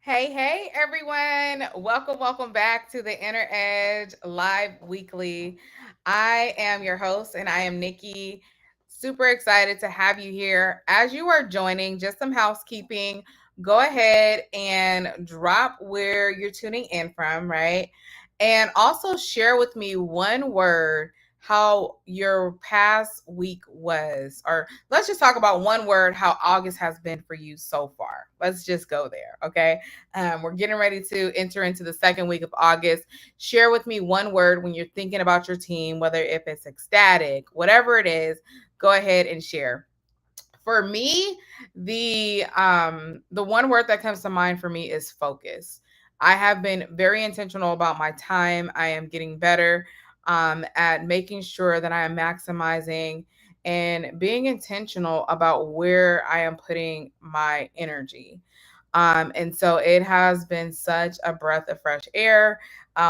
Hey, everyone. Welcome back to the Inner Edge Live Weekly. I am your host and I am Nikki. Super excited to have you here. As you are joining, just some housekeeping. Go ahead and drop where you're tuning in from, right? And also share with me one word how your past week was, or let's just talk about one word how August has been for you so far. Let's just go there, okay? We're getting ready to enter into the second week of August. Share with me one word when you're thinking about your team, whether if it's ecstatic, whatever it is, go ahead and share. For me, the one word that comes to mind for me is focus. I have been very intentional about my time. I am getting better at making sure that I am maximizing and being intentional about where I am putting my energy. And so it has been such a breath of fresh air,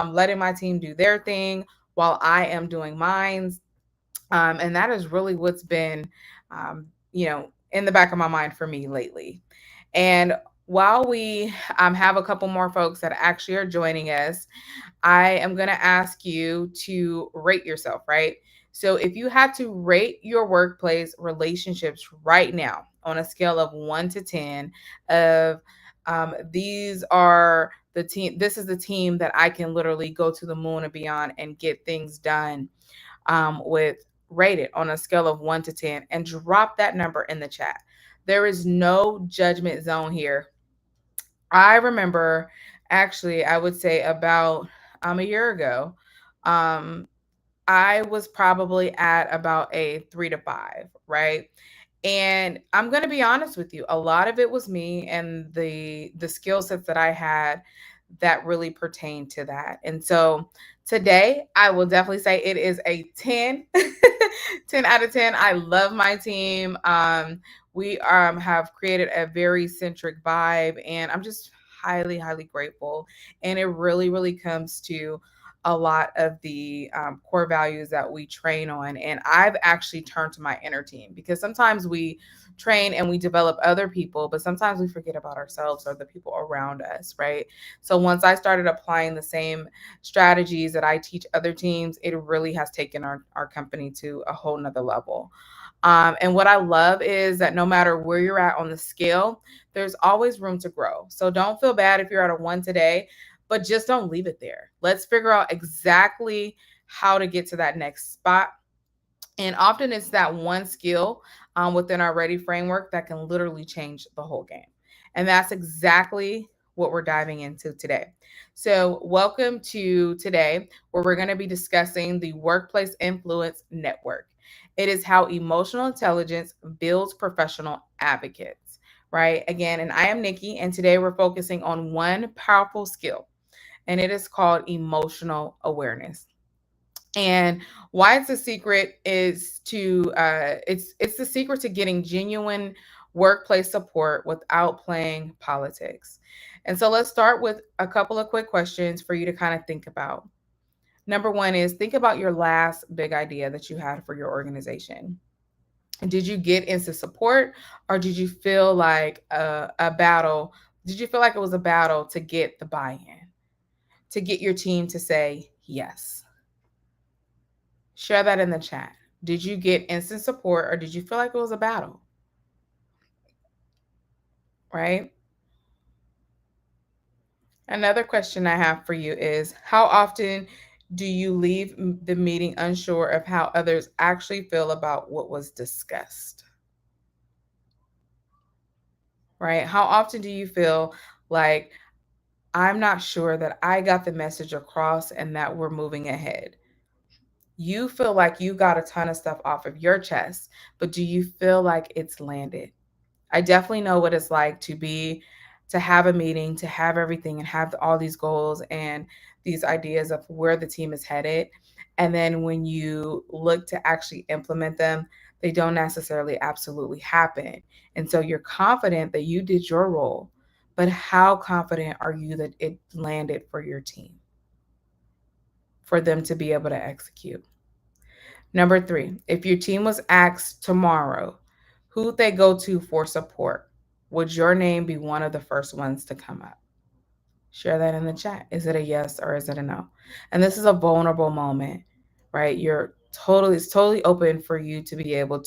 letting my team do their thing while I am doing mine. And that is really what's been, in the back of my mind for me lately. And while we have a couple more folks that actually are joining us, I am going to ask you to rate yourself, right? So if you had to rate your workplace relationships right now on a scale of 1 to 10, of these are the team, this is the team that I can literally go to the moon and beyond and get things done with, rate it on a scale of 1 to 10 and drop that number in the chat. There is no judgment zone here. I remember, actually, I would say about a year ago, um, I was probably at about a 3 to 5, right? And I'm going to be honest with you, a lot of it was me and the skill sets that I had that really pertain to that. And so today I will definitely say it is a 10. 10 out of 10. I love my team. We have created a very centric vibe, and I'm just highly grateful. And it really comes to a lot of the core values that we train on. And I've actually turned to my inner team because sometimes we train and we develop other people, but sometimes we forget about ourselves or the people around us, right? So once I started applying the same strategies that I teach other teams, it really has taken our company to a whole nother level. And what I love is that no matter where you're at on the scale, there's always room to grow. So don't feel bad if you're at a 1 today, but just don't leave it there. Let's figure out exactly how to get to that next spot. And often it's that one skill within our Ready framework that can literally change the whole game. And that's exactly what we're diving into today. So, welcome to today, where we're going to be discussing the Workplace Influence Network. It is how emotional intelligence builds professional advocates, right? Again, and I am Nikki, and today we're focusing on one powerful skill, and it is called emotional awareness. And why it's a secret is to it's the secret to getting genuine workplace support without playing politics. And so let's start with a couple of quick questions for you to kind of think about. Number one is, think about your last big idea that you had for your organization. Did you get instant support, or did you feel like a battle? Did you feel like it was a battle to get the buy-in, to get your team to say yes? Share that in the chat. Did you get instant support, or did you feel like it was a battle? Right? Another question I have for you is, how often do you leave the meeting unsure of how others actually feel about what was discussed? Right? How often do you feel like, I'm not sure that I got the message across and that we're moving ahead? You feel like you got a ton of stuff off of your chest, but do you feel like it's landed? I definitely know what it's like to have a meeting, to have everything and have all these goals and these ideas of where the team is headed. And then when you look to actually implement them, they don't necessarily absolutely happen. And so you're confident that you did your role, but how confident are you that it landed for your team, for them to be able to execute? Number three, if your team was asked tomorrow who they go to for support, would your name be one of the first ones to come up? Share that in the chat. Is it a yes or is it a no? And this is a vulnerable moment, right? It's totally open for you to be able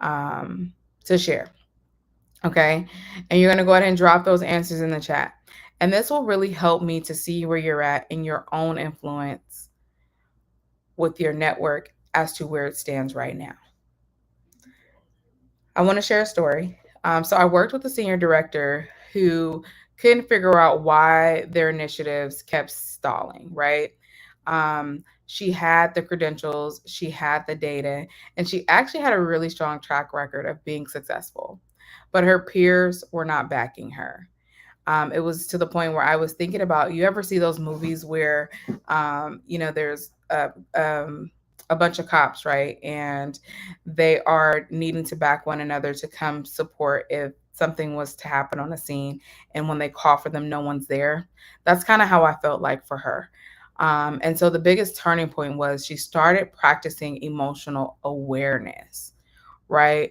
um to share. Okay. And you're gonna go ahead and drop those answers in the chat. And this will really help me to see where you're at in your own influence with your network as to where it stands right now. I want to share a story. So I worked with a senior director who couldn't figure out why their initiatives kept stalling, right? She had the credentials, she had the data, and she actually had a really strong track record of being successful. But her peers were not backing her. It was to the point where I was thinking about, you ever see those movies where, there's a bunch of cops, right? And they are needing to back one another to come support if something was to happen on a scene. And when they call for them, no one's there. That's kind of how I felt like for her. And so the biggest turning point was she started practicing emotional awareness, right?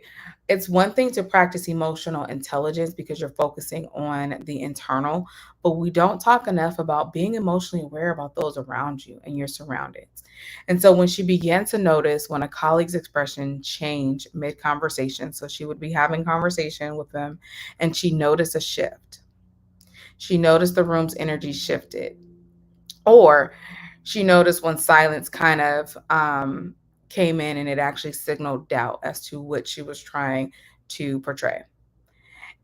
It's one thing to practice emotional intelligence because you're focusing on the internal, but we don't talk enough about being emotionally aware about those around you and your surroundings. And so when she began to notice when a colleague's expression changed mid conversation, so she would be having conversation with them and she noticed a shift. She noticed the room's energy shifted, or she noticed when silence kind of came in and it actually signaled doubt as to what she was trying to portray.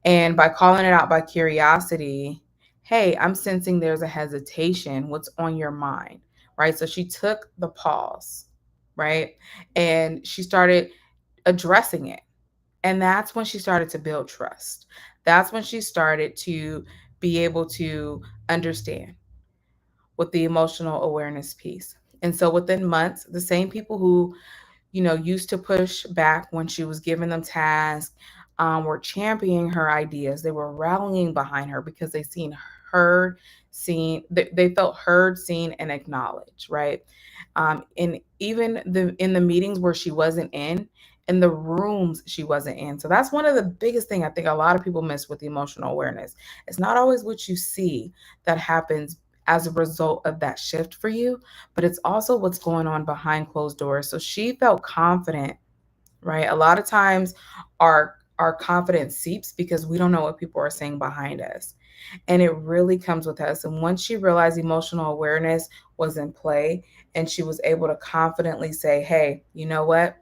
And by calling it out by curiosity, hey, I'm sensing there's a hesitation. What's on your mind? Right. So she took the pause, right? And she started addressing it. And that's when she started to build trust. That's when she started to be able to understand with the emotional awareness piece. And so within months, the same people who, used to push back when she was giving them tasks, were championing her ideas. They were rallying behind her because heard, they felt heard, seen, and acknowledged, right? And even in the meetings where she wasn't in the rooms she wasn't in. So that's one of the biggest thing I think a lot of people miss with emotional awareness. It's not always what you see that happens as a result of that shift for you, but it's also what's going on behind closed doors. So she felt confident, right? A lot of times our confidence seeps because we don't know what people are saying behind us. And it really comes with us. And once she realized emotional awareness was in play and she was able to confidently say, hey, you know what?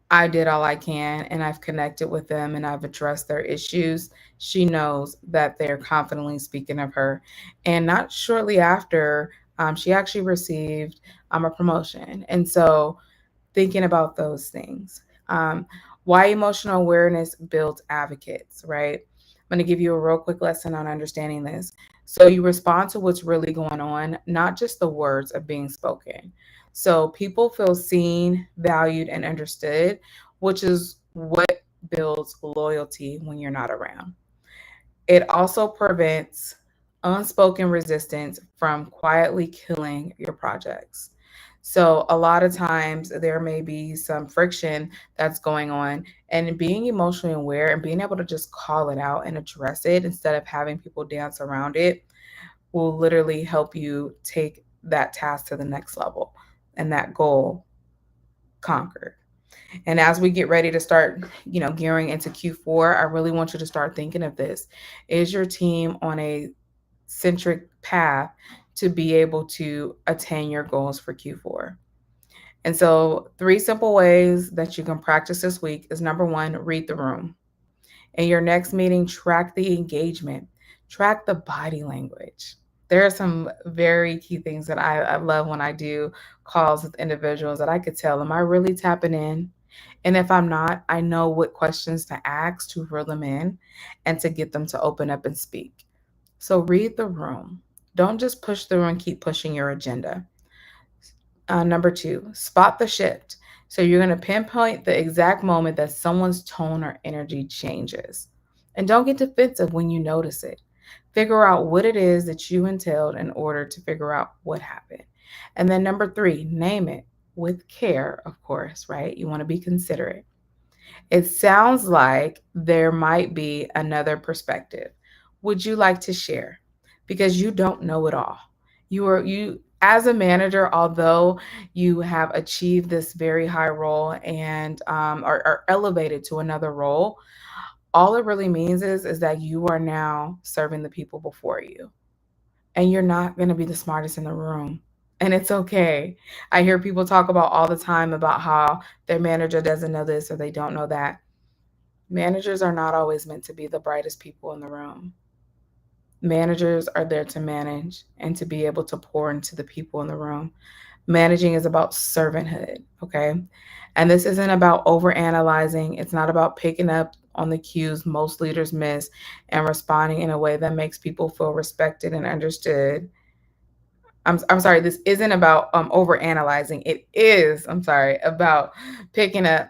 I did all I can and I've connected with them and I've addressed their issues. She knows that they're confidently speaking of her. And not shortly after, she actually received a promotion. And so, thinking about those things, why emotional awareness builds advocates, right? I'm going to give you a real quick lesson on understanding this. So, you respond to what's really going on, not just the words of being spoken. So people feel seen, valued, and understood, which is what builds loyalty when you're not around. It also prevents unspoken resistance from quietly killing your projects. So, a lot of times there may be some friction that's going on, and being emotionally aware and being able to just call it out and address it instead of having people dance around it will literally help you take that task to the next level and that goal conquered. And as we get ready to start, gearing into Q4, I really want you to start thinking of this. Is your team on a centric path to be able to attain your goals for Q4? And so, three simple ways that you can practice this week is number one, read the room. In your next meeting, track the engagement, track the body language. There are some very key things that I love when I do calls with individuals that I could tell, am I really tapping in? And if I'm not, I know what questions to ask to reel them in and to get them to open up and speak. So read the room. Don't just push through and keep pushing your agenda. Number two, spot the shift. So you're going to pinpoint the exact moment that someone's tone or energy changes. And don't get defensive when you notice it. Figure out what it is that you entailed in order to figure out what happened. And then number three, name it with care, of course, right? You want to be considerate. It sounds like there might be another perspective. would you like to share? Because you don't know it all. You as a manager, although you have achieved this very high role and are elevated to another role, all it really means is that you are now serving the people before you, and you're not going to be the smartest in the room. And it's okay. I hear people talk about all the time about how their manager doesn't know this or they don't know that. Managers are not always meant to be the brightest people in the room. Managers are there to manage and to be able to pour into the people in the room. Managing is about servanthood, okay? And this isn't about overanalyzing. It's not about picking up on the cues most leaders miss and responding in a way that makes people feel respected and understood. I'm sorry, this isn't about overanalyzing. It is, I'm sorry, about picking up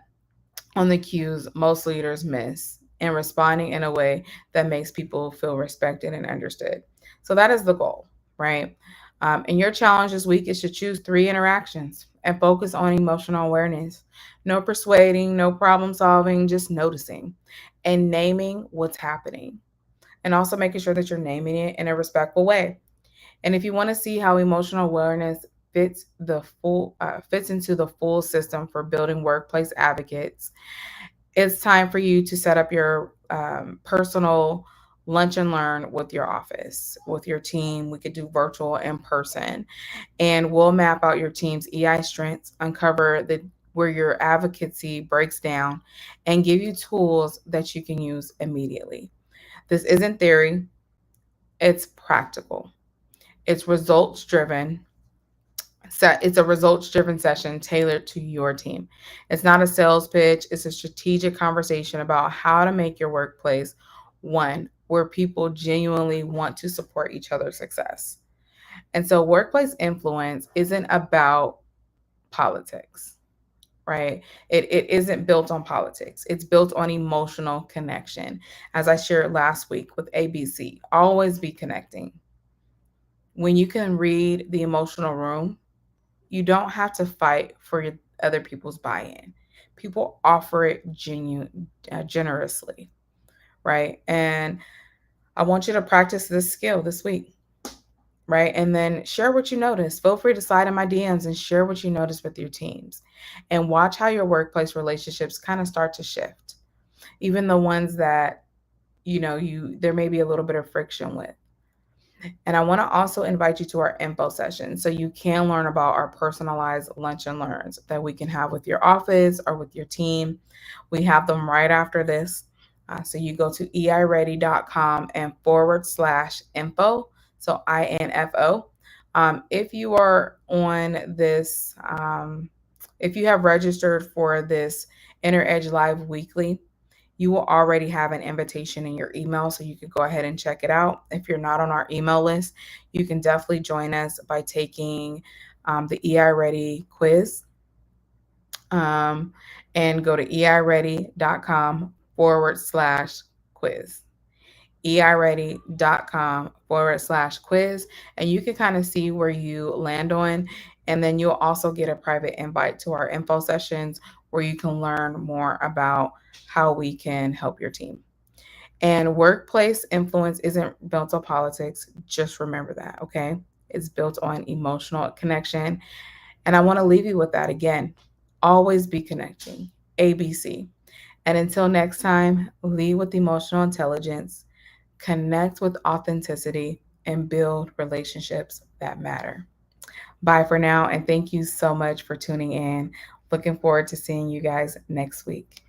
on the cues most leaders miss and responding in a way that makes people feel respected and understood. So that is the goal, right? And your challenge this week is to choose 3 interactions and focus on emotional awareness. No persuading, no problem solving, just noticing and naming what's happening. And also making sure that you're naming it in a respectful way. And if you want to see how emotional awareness fits into the full system for building workplace advocates, it's time for you to set up your personal lunch and learn with your office, with your team. We could do virtual, in person, and we'll map out your team's EI strengths, uncover the where your advocacy breaks down, and give you tools that you can use immediately. This isn't theory; it's practical. It's results driven. It's a results driven session tailored to your team. It's not a sales pitch, it's a strategic conversation about how to make your workplace one where people genuinely want to support each other's success. And so, workplace influence isn't about politics, right? It isn't built on politics, it's built on emotional connection. As I shared last week with ABC, always be connecting. When you can read the emotional room, you don't have to fight for other people's buy-in. People offer it generously, right? And I want you to practice this skill this week, right? And then share what you notice. Feel free to slide in my DMs and share what you notice with your teams, and watch how your workplace relationships kind of start to shift, even the ones that you there may be a little bit of friction with. And I want to also invite you to our info session so you can learn about our personalized lunch and learns that we can have with your office or with your team. We have them right after this. So you go to eiready.com and /info. So INFO. If you are on this, if you have registered for this Inner Edge Live Weekly, you will already have an invitation in your email, so you could go ahead and check it out. If you're not on our email list, you can definitely join us by taking the EI Ready quiz, and go to eiready.com /quiz. eiready.com /quiz, and you can kind of see where you land on. And then you'll also get a private invite to our info sessions where you can learn more about how we can help your team. And workplace influence isn't built on politics. Just remember that, okay? It's built on emotional connection. And I want to leave you with that again. Always be connecting. ABC. And until next time, lead with emotional intelligence, connect with authenticity, and build relationships that matter. Bye for now, and thank you so much for tuning in. Looking forward to seeing you guys next week.